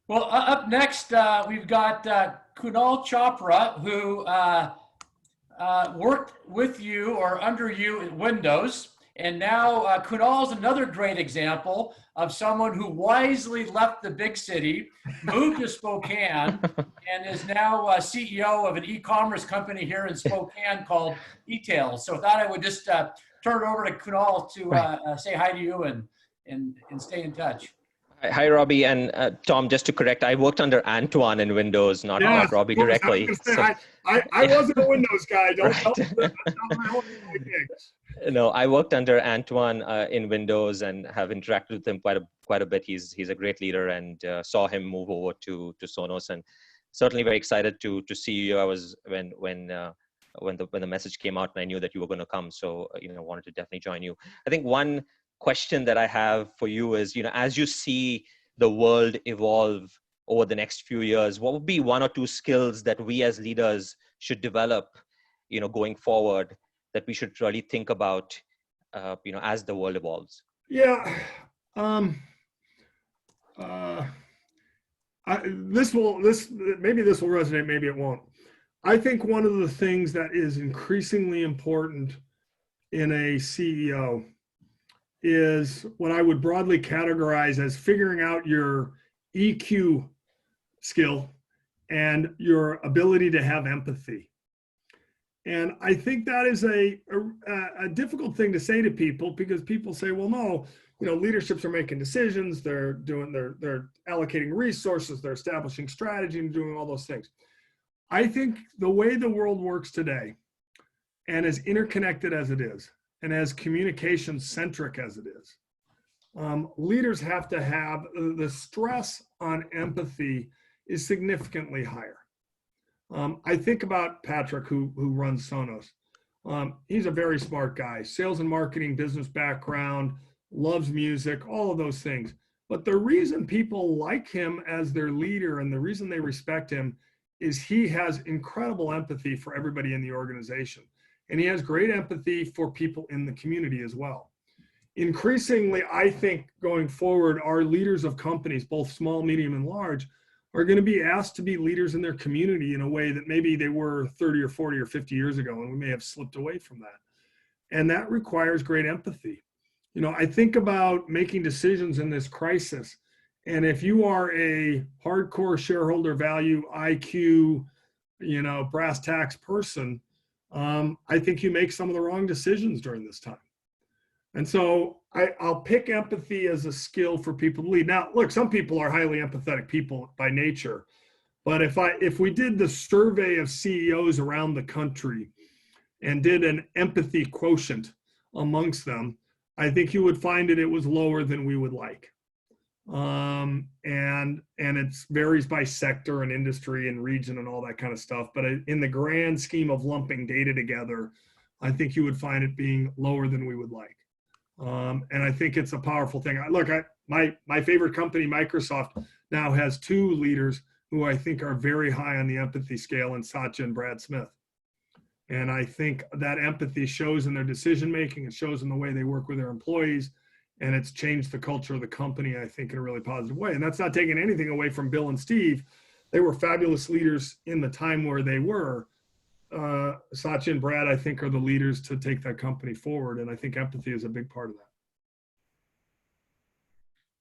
Well, up next, we've got Kunal Chopra, who worked with you or under you at Windows. And now Kunal is another great example of someone who wisely left the big city, moved to Spokane, and is now CEO of an e-commerce company here in Spokane called eTails. So I thought I would just turn it over to Kunal to say hi to you and stay in touch. Hi, Robbie. And Tom, just to correct, I worked under Antoine in Windows, not Robbie directly. I wasn't a Windows guy. Don't Right. that's not my whole thing. No, I worked under Antoine in Windows and have interacted with him quite a bit. He's a great leader, and saw him move over to Sonos, and certainly very excited to see you. I was when the message came out, and I knew that you were going to come, so wanted to definitely join you. I think one question that I have for you is, as you see the world evolve over the next few years, what would be one or two skills that we as leaders should develop, going forward, that we should really think about, as the world evolves? Yeah. Maybe this will resonate, maybe it won't. I think one of the things that is increasingly important in a CEO is what I would broadly categorize as figuring out your EQ skill and your ability to have empathy. And I think that is a difficult thing to say to people, because people say, well, no, leaderships are making decisions, they're allocating resources, they're establishing strategy and doing all those things. I think the way the world works today, and as interconnected as it is, and as communication centric as it is, leaders have to have the stress on empathy is significantly higher. I think about Patrick, who runs Sonos. He's a very smart guy, sales and marketing, business background, loves music, all of those things. But the reason people like him as their leader and the reason they respect him is he has incredible empathy for everybody in the organization. And he has great empathy for people in the community as well. Increasingly, I think going forward, our leaders of companies, both small, medium, and large, are going to be asked to be leaders in their community in a way that maybe they were 30 or 40 or 50 years ago, and we may have slipped away from that. And that requires great empathy. I think about making decisions in this crisis. And if you are a hardcore shareholder value, IQ, brass tacks person, I think you make some of the wrong decisions during this time. And so I'll pick empathy as a skill for people to lead. Now, look, some people are highly empathetic people by nature, but if we did the survey of CEOs around the country and did an empathy quotient amongst them, I think you would find it was lower than we would like. And it varies by sector and industry and region and all that kind of stuff. But in the grand scheme of lumping data together, I think you would find it being lower than we would like. And I think it's a powerful thing. My favorite company, Microsoft, now has two leaders who I think are very high on the empathy scale, and Satya and Brad Smith. And I think that empathy shows in their decision-making, it shows in the way they work with their employees, and it's changed the culture of the company, I think, in a really positive way. And that's not taking anything away from Bill and Steve. They were fabulous leaders in the time where they were. Satya and Brad, I think, are the leaders to take that company forward. And I think empathy is a big part of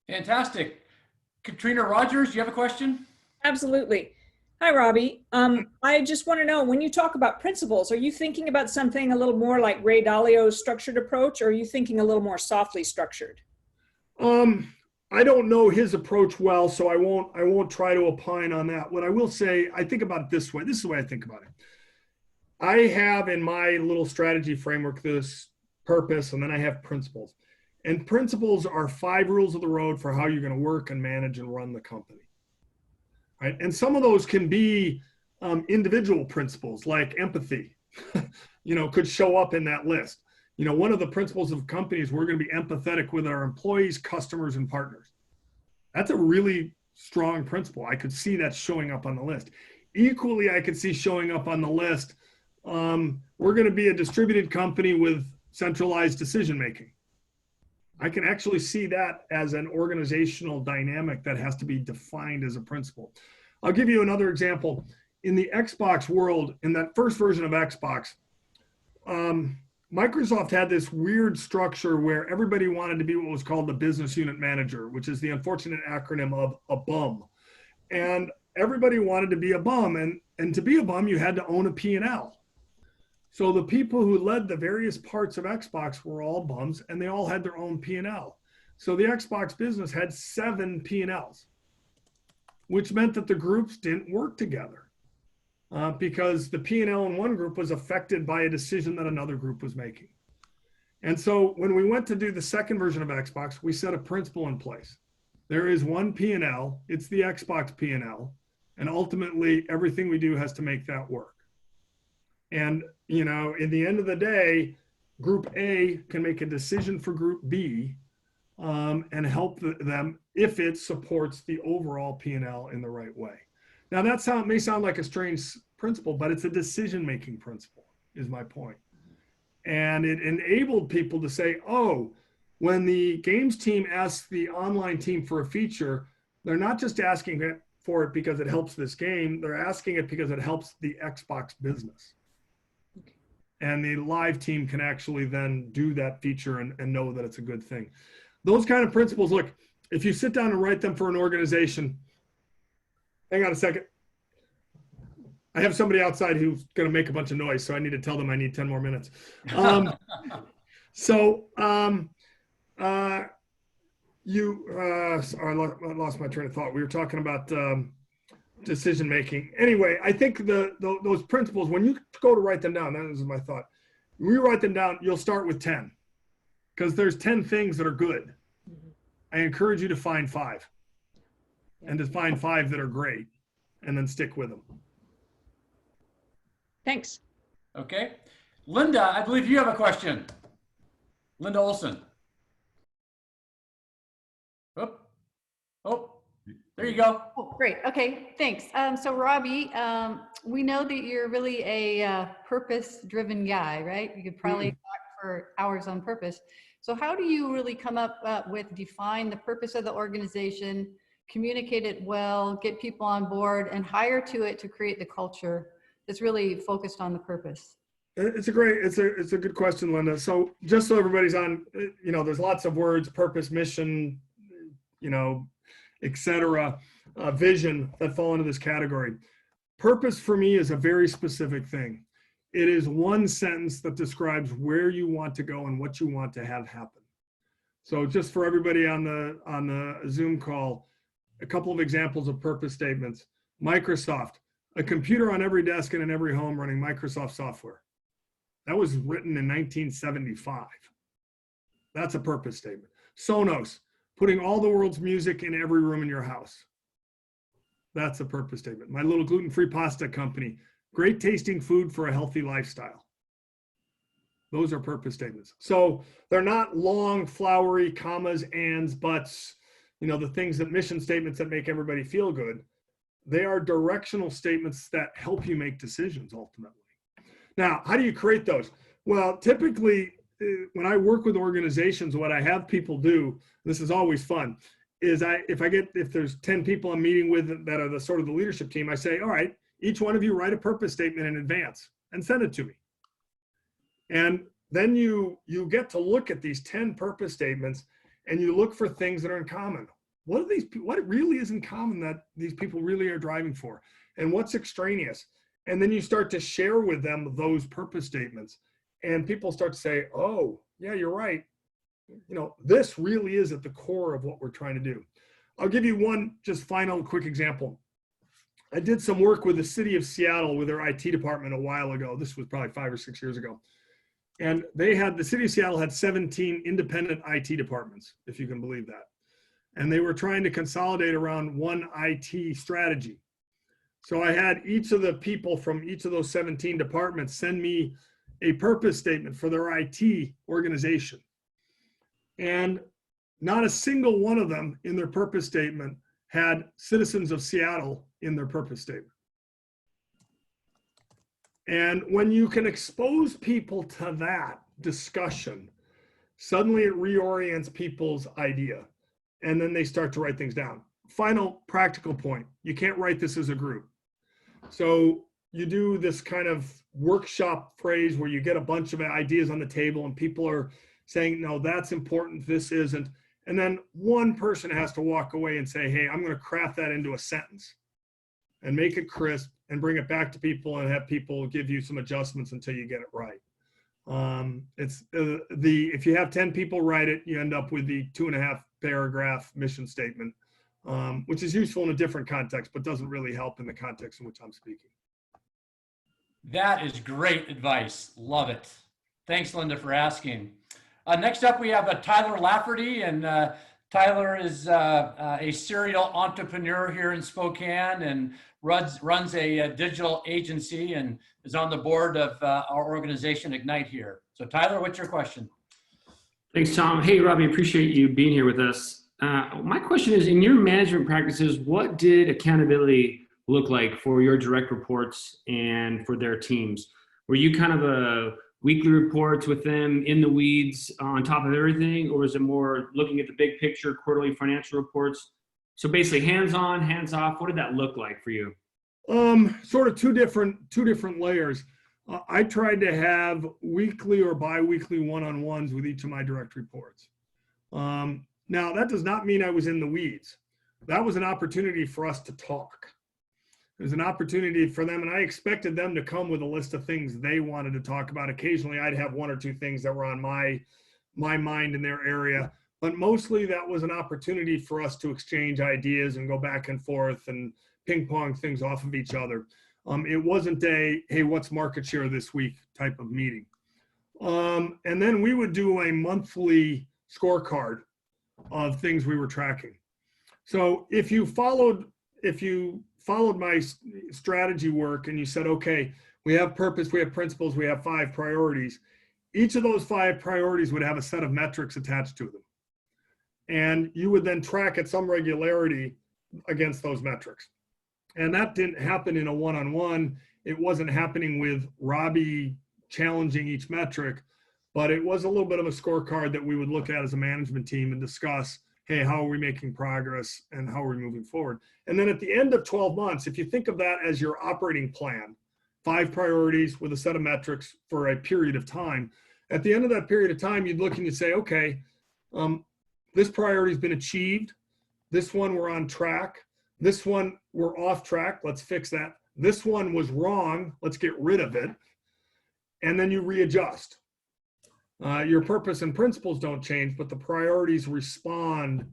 that. Fantastic. Katrina Rogers, do you have a question? Absolutely. Hi, Robbie. I just want to know, when you talk about principles, are you thinking about something a little more like Ray Dalio's structured approach, or are you thinking a little more softly structured? I don't know his approach well, so I won't try to opine on that. What I will say, I think about it this way. This is the way I think about it. I have in my little strategy framework this purpose, and then I have principles. And principles are 5 rules of the road for how you're going to work and manage and run the company. Right? And some of those can be individual principles, like empathy, could show up in that list. One of the principles of companies, we're going to be empathetic with our employees, customers, and partners. That's a really strong principle. I could see that showing up on the list. equally, I could see showing up on the list. We're going to be a distributed company with centralized decision-making. I can actually see that as an organizational dynamic that has to be defined as a principle. I'll give you another example. In the Xbox world, in that first version of Xbox, Microsoft had this weird structure where everybody wanted to be what was called the business unit manager, which is the unfortunate acronym of a bum. And everybody wanted to be a bum. And to be a bum, you had to own a P&L. So the people who led the various parts of Xbox were all bums, and they all had their own P&L. So the Xbox business had 7 P&Ls, which meant that the groups didn't work together because the P&L in one group was affected by a decision that another group was making. And so when we went to do the second version of Xbox, we set a principle in place. There is one P&L, it's the Xbox P&L, and ultimately everything we do has to make that work. And, you know, in the end of the day, group A can make a decision for group B and help them if it supports the overall P&L in the right way. Now that may sound like a strange principle, but it's a decision-making principle is my point. And it enabled people to say, oh, when the games team asks the online team for a feature, they're not just asking for it because it helps this game, they're asking it because it helps the Xbox business. And the live team can actually then do that feature and know that it's a good thing. Those kind of principles, look, if you sit down and write them for an organization, hang on a second. I have somebody outside who's going to make a bunch of noise, so I need to tell them I need 10 more minutes. I lost my train of thought. We were talking about decision making. Anyway, I think those principles, when you go to write them down, that is my thought. When you write them down, you'll start with 10 because there's 10 things that are good. I encourage you to find 5 and to find 5 that are great and then stick with them. Thanks. Okay. Linda, I believe you have a question. Linda Olson. Oh, there you go. Oh, great. Okay, thanks. So Robbie, we know that you're really a purpose-driven guy, right? You could probably talk for hours on purpose. So how do you really come up with, define the purpose of the organization, communicate it well, get people on board, and hire to it to create the culture that's really focused on the purpose? It's a good question, Linda. So just so everybody's on, there's lots of words, purpose, mission, et cetera, vision that fall into this category. Purpose for me is a very specific thing. It is one sentence that describes where you want to go and what you want to have happen. So just for everybody on the Zoom call, a couple of examples of purpose statements. Microsoft, a computer on every desk and in every home running Microsoft software. That was written in 1975. That's a purpose statement. Sonos, putting all the world's music in every room in your house. That's a purpose statement. My little gluten-free pasta company, great tasting food for a healthy lifestyle. Those are purpose statements. So they're not long, flowery commas, ands, buts, the things that mission statements that make everybody feel good. They are directional statements that help you make decisions ultimately. Now, how do you create those? Well, typically, when I work with organizations, what I have people do, this is always fun, is if there's 10 people I'm meeting with that are the sort of the leadership team, I say, all right, each one of you write a purpose statement in advance and send it to me. And then you get to look at these 10 purpose statements and you look for things that are in common. What really is in common that these people really are driving for? And what's extraneous? And then you start to share with them those purpose statements. And people start to say, oh, yeah, you're right. This really is at the core of what we're trying to do. I'll give you one just final quick example. I did some work with the city of Seattle with their IT department a while ago. This was probably 5 or 6 years ago. And the city of Seattle had 17 independent IT departments, if you can believe that. And they were trying to consolidate around one IT strategy. So I had each of the people from each of those 17 departments send me a purpose statement for their IT organization. And not a single one of them in their purpose statement had citizens of Seattle in their purpose statement. And when you can expose people to that discussion, suddenly it reorients people's idea. And then they start to write things down. Final practical point, you can't write this as a group. So you do this kind of workshop phrase where you get a bunch of ideas on the table and people are saying, no, that's important, this isn't. And then one person has to walk away and say, hey, I'm going to craft that into a sentence and make it crisp and bring it back to people and have people give you some adjustments until you get it right. If you have 10 people write it, you end up with the 2.5 paragraph mission statement, which is useful in a different context, but doesn't really help in the context in which I'm speaking. That is great advice. Love it. Thanks, Linda, for asking. Next up, we have Tyler Lafferty, and Tyler is a serial entrepreneur here in Spokane and runs a digital agency and is on the board of our organization, Ignite here. So Tyler, what's your question? Thanks, Tom. Hey, Robbie, appreciate you being here with us. My question is, in your management practices, what did accountability look like for your direct reports and for their teams? Were you kind of a weekly reports with them in the weeds on top of everything, or is it more looking at the big picture, quarterly financial reports? So basically hands-on, hands-off, what did that look like for you? Sort of two different layers. I tried to have weekly or bi-weekly one-on-ones with each of my direct reports. Now that does not mean I was in the weeds. That was an opportunity for us to talk. It was an opportunity for them, and I expected them to come with a list of things they wanted to talk about. Occasionally I'd have one or two things that were on my mind in their area, but mostly that was an opportunity for us to exchange ideas and go back and forth and ping pong things off of each other. It wasn't a, hey, what's market share this week type of meeting. And then we would do a monthly scorecard of things we were tracking. So if you followed my strategy work and you said, okay, we have purpose, we have principles, we have 5 priorities. Each of those 5 priorities would have a set of metrics attached to them. And you would then track at some regularity against those metrics. And that didn't happen in a one-on-one. It wasn't happening with Robbie challenging each metric, but it was a little bit of a scorecard that we would look at as a management team and discuss, hey, how are we making progress and how are we moving forward? And then at the end of 12 months, if you think of that as your operating plan, 5 priorities with a set of metrics for a period of time, at the end of that period of time, you'd look and you'd say, okay, this priority has been achieved. This one we're on track. This one we're off track. Let's fix that. This one was wrong. Let's get rid of it. And then you readjust. Your purpose and principles don't change, but the priorities respond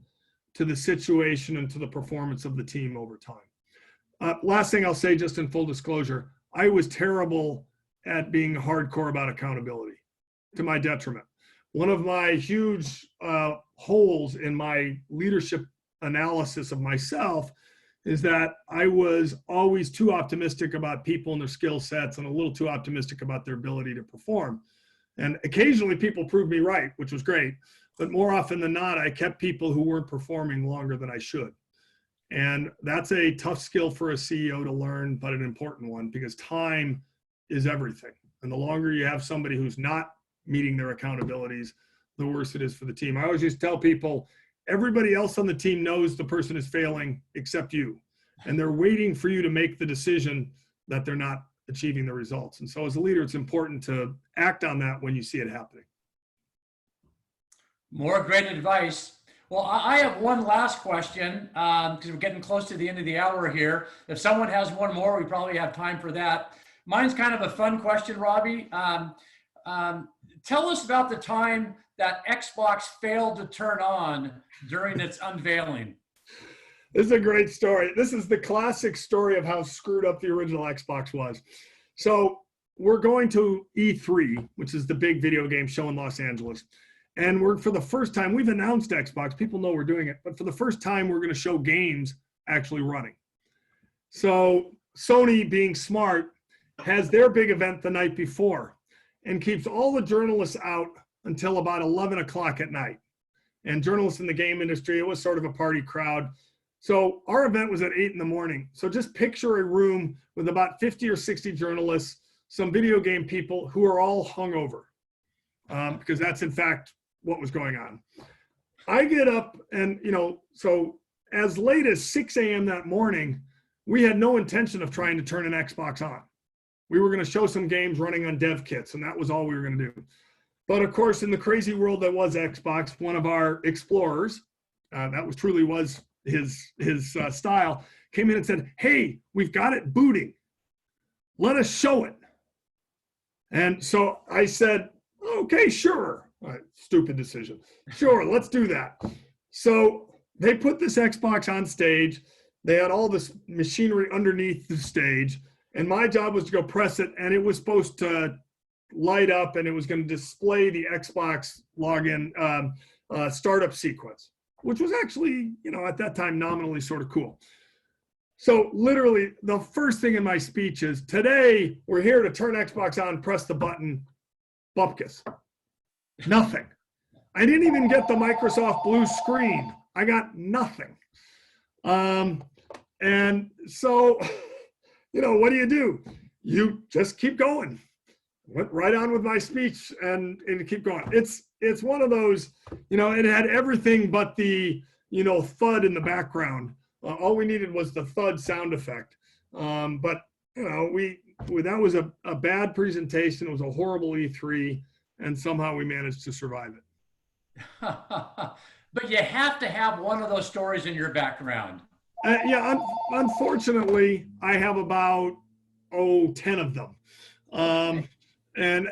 to the situation and to the performance of the team over time. Last thing I'll say, just in full disclosure, I was terrible at being hardcore about accountability, to my detriment. One of my huge holes in my leadership analysis of myself is that I was always too optimistic about people and their skill sets and a little too optimistic about their ability to perform. And occasionally people proved me right, which was great. But more often than not, I kept people who weren't performing longer than I should. And that's a tough skill for a CEO to learn, but an important one, because time is everything. And the longer you have somebody who's not meeting their accountabilities, the worse it is for the team. I always just tell people, everybody else on the team knows the person is failing except you. And they're waiting for you to make the decision that they're not achieving the results. And so as a leader, it's important to act on that when you see it happening. More great advice. Well, I have one last question because we're getting close to the end of the hour here. If someone has one more, we probably have time for that. Mine's kind of a fun question, Robbie. Tell us about the time that Xbox failed to turn on during its unveiling. This is a great story. This is the classic story of how screwed up the original Xbox was. So we're going to E3, which is the big video game show in Los Angeles. And we're, for the first time, we've announced Xbox. People know we're doing it. But for the first time, we're going to show games actually running. So Sony, being smart, has their big event the night before and keeps all the journalists out until about 11 o'clock at night. And journalists in the game industry, it was sort of a party crowd. So our event was at 8 in the morning. So just picture a room with about 50 or 60 journalists some video game people who are all hungover, because that's in fact what was going on. I get up and, so as late as 6 a.m. that morning, we had no intention of trying to turn an Xbox on. We were going to show some games running on dev kits, and that was all we were going to do. But of course, in the crazy world that was Xbox, one of our explorers, that was truly was his style, came in and said, "Hey, we've got it booting. Let us show it." And so I said, "Okay, sure." Stupid decision. Sure, let's do that. So they put this Xbox on stage. They had all this machinery underneath the stage, and my job was to go press it, and it was supposed to light up, and it was going to display the Xbox login startup sequence, which was actually, at that time, nominally sort of cool. So literally, the first thing in my speech is, today, we're here to turn Xbox on, press the button, bupkis. Nothing. I didn't even get the Microsoft blue screen. I got nothing. And so, what do? You just keep going. Went right on with my speech and keep going. It's one of those, it had everything but the, thud in the background. All we needed was the thud sound effect. But, that was a bad presentation. It was a horrible E3, and somehow we managed to survive it. But you have to have one of those stories in your background. Unfortunately, I have about 10 of them. And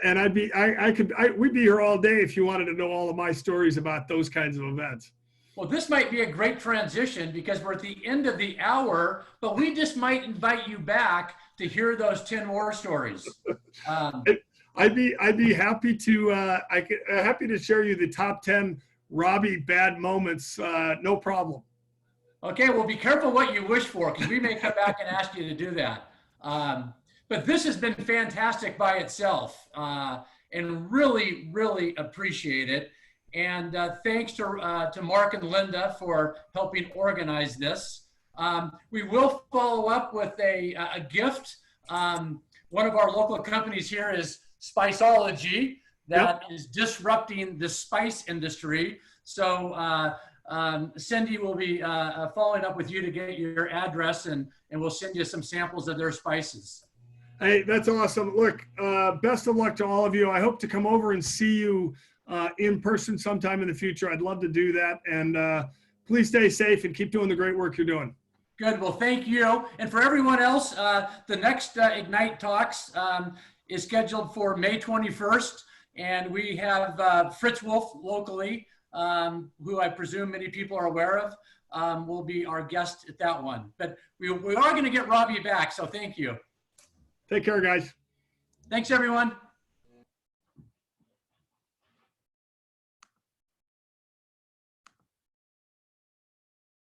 we'd be here all day if you wanted to know all of my stories about those kinds of events. Well, this might be a great transition because we're at the end of the hour, but we just might invite you back to hear those 10 more stories. I'd be happy to happy to share you the top 10 Robbie bad moments. No problem. Okay, well, be careful what you wish for, because we may come back and ask you to do that. But this has been fantastic by itself, and really, really appreciate it. And thanks to Mark and Linda for helping organize this. We will follow up with a gift. One of our local companies here is Spiceology, that is disrupting the spice industry. So Cindy will be following up with you to get your address, and we'll send you some samples of their spices. Hey, that's awesome. Look, best of luck to all of you. I hope to come over and see you in person sometime in the future. I'd love to do that. And please stay safe and keep doing the great work you're doing. Good. Well, thank you. And for everyone else, the next Ignite Talks is scheduled for May 21st. And we have Fritz Wolf locally, who I presume many people are aware of, will be our guest at that one. But we are going to get Robbie back. So thank you. Take care, guys. Thanks, everyone.